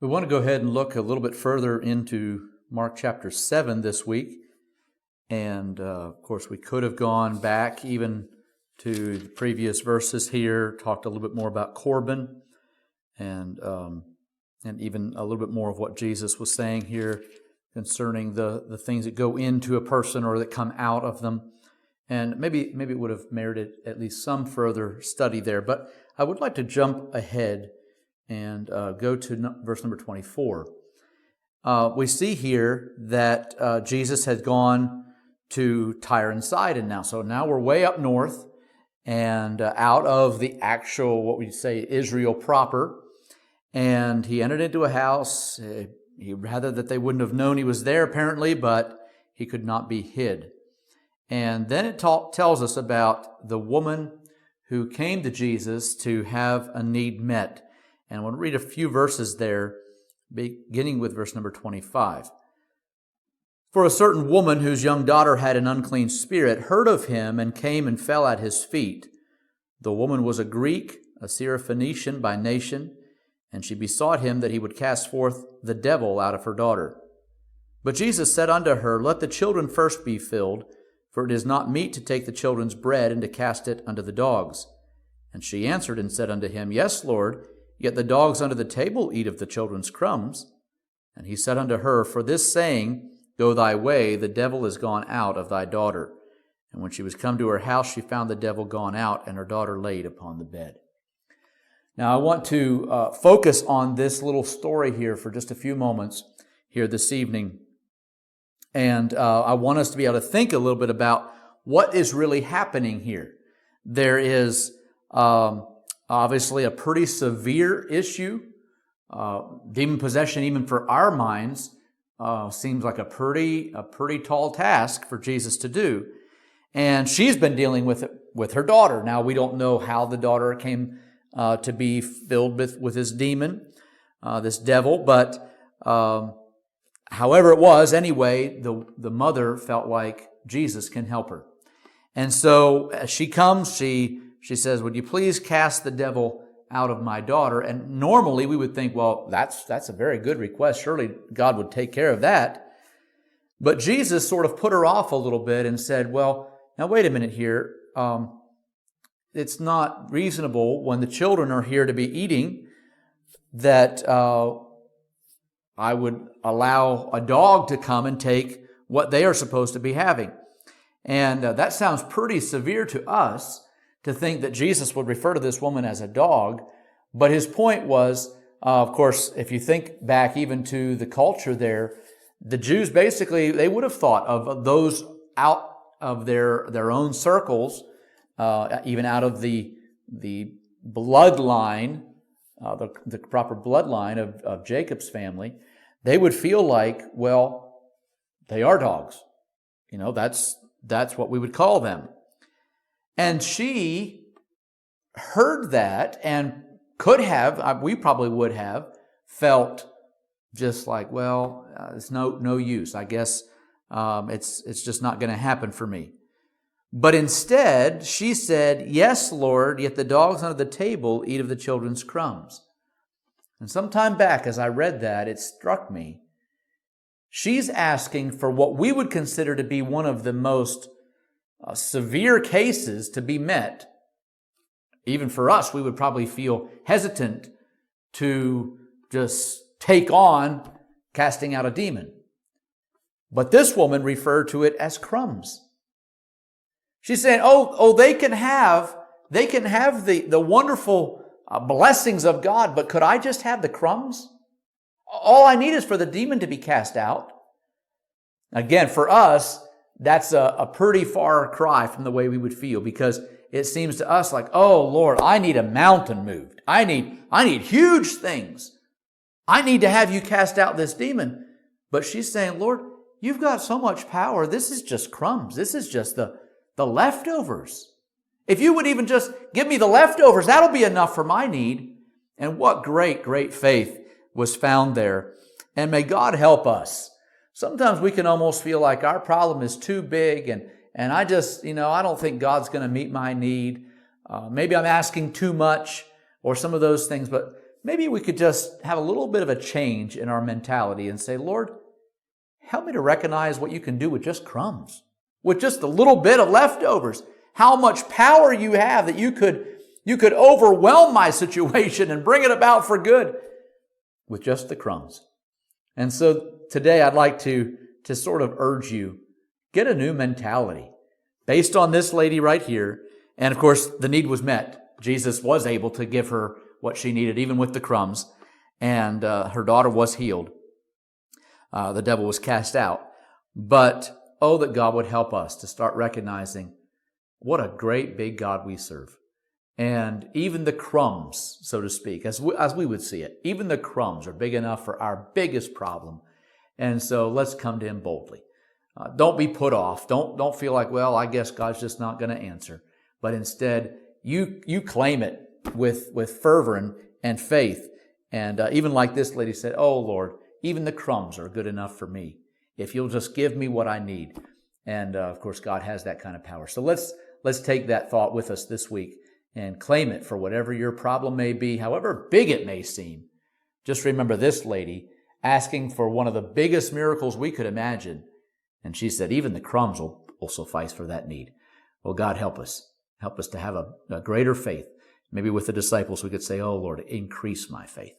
We want to go ahead and look a little bit further into Mark chapter 7 this week. And of course, we could have gone back even to the previous verses here, talked a little bit more about Corban, and even a little bit more of what Jesus was saying here concerning the things that go into a person or that come out of them. And maybe it would have merited at least some further study there. But I would like to jump ahead and go to verse number 24. We see here that Jesus had gone to Tyre and Sidon now. So now we're way up north and out of the actual, what we say, Israel proper. And he entered into a house. He'd rather that they wouldn't have known he was there, apparently, but he could not be hid. And then it tells us about the woman who came to Jesus to have a need met. And I want to read a few verses there, beginning with verse number 25. For a certain woman whose young daughter had an unclean spirit heard of him and came and fell at his feet. The woman was a Greek, a Syrophoenician by nation, and she besought him that he would cast forth the devil out of her daughter. But Jesus said unto her, Let the children first be filled, for it is not meet to take the children's bread and to cast it unto the dogs. And she answered and said unto him, Yes, Lord, yet the dogs under the table eat of the children's crumbs. And he said unto her, For this saying, Go thy way, the devil is gone out of thy daughter. And when she was come to her house, she found the devil gone out, and her daughter laid upon the bed. Now, I want to focus on this little story here for just a few moments here this evening. And I want us to be able to think a little bit about what is really happening here. There is obviously a pretty severe issue. Demon possession, even for our minds, seems like a pretty tall task for Jesus to do. And she's been dealing with it with her daughter. Now, we don't know how the daughter came to be filled with this demon, this devil, but however it was, anyway, the mother felt like Jesus can help her. And so as she comes, she says, Would you please cast the devil out of my daughter? And normally we would think, well, that's a very good request. Surely God would take care of that. But Jesus sort of put her off a little bit and said, well, now wait a minute here. It's not reasonable when the children are here to be eating that I would allow a dog to come and take what they are supposed to be having. And that sounds pretty severe to us, to think that Jesus would refer to this woman as a dog. But his point was, of course, if you think back even to the culture there, the Jews basically, they would have thought of those out of their own circles, even out of the bloodline, the proper bloodline of Jacob's family. They would feel like, well, they are dogs. You know, that's what we would call them. And she heard that and could have, we probably would have, felt just like, well, it's no use. I guess it's just not going to happen for me. But instead, she said, Yes, Lord, yet the dogs under the table eat of the children's crumbs. And some time back, as I read that, it struck me. She's asking for what we would consider to be one of the most severe cases to be met. Even for us, we would probably feel hesitant to just take on casting out a demon. But this woman referred to it as crumbs. She's saying, oh, they can have the wonderful blessings of God, but could I just have the crumbs? All I need is for the demon to be cast out. Again, for us, that's a pretty far cry from the way we would feel, because it seems to us like, oh, Lord, I need a mountain moved. I need huge things. I need to have you cast out this demon. But she's saying, Lord, you've got so much power. This is just crumbs. This is just the leftovers. If you would even just give me the leftovers, that'll be enough for my need. And what great, great faith was found there. And may God help us. Sometimes we can almost feel like our problem is too big and I just, I don't think God's going to meet my need. Maybe I'm asking too much or some of those things. But maybe we could just have a little bit of a change in our mentality and say, Lord, help me to recognize what you can do with just crumbs, with just a little bit of leftovers. How much power you have that you could overwhelm my situation and bring it about for good with just the crumbs. And so today I'd like to sort of urge you, get a new mentality based on this lady right here. And of course, the need was met. Jesus was able to give her what she needed, even with the crumbs. And her daughter was healed. The devil was cast out. But, oh, that God would help us to start recognizing what a great big God we serve. And even the crumbs, so to speak, as we would see it, even the crumbs are big enough for our biggest problem. And so let's come to Him boldly. Don't be put off. Don't feel like, well, I guess God's just not going to answer. But instead, you claim it with fervor and faith. And even like this lady said, oh, Lord, even the crumbs are good enough for me if you'll just give me what I need. And of course, God has that kind of power. So let's take that thought with us this week and claim it for whatever your problem may be, however big it may seem. Just remember this lady asking for one of the biggest miracles we could imagine. And she said, even the crumbs will suffice for that need. Well, God, help us. Help us to have a greater faith. Maybe with the disciples, we could say, oh, Lord, increase my faith.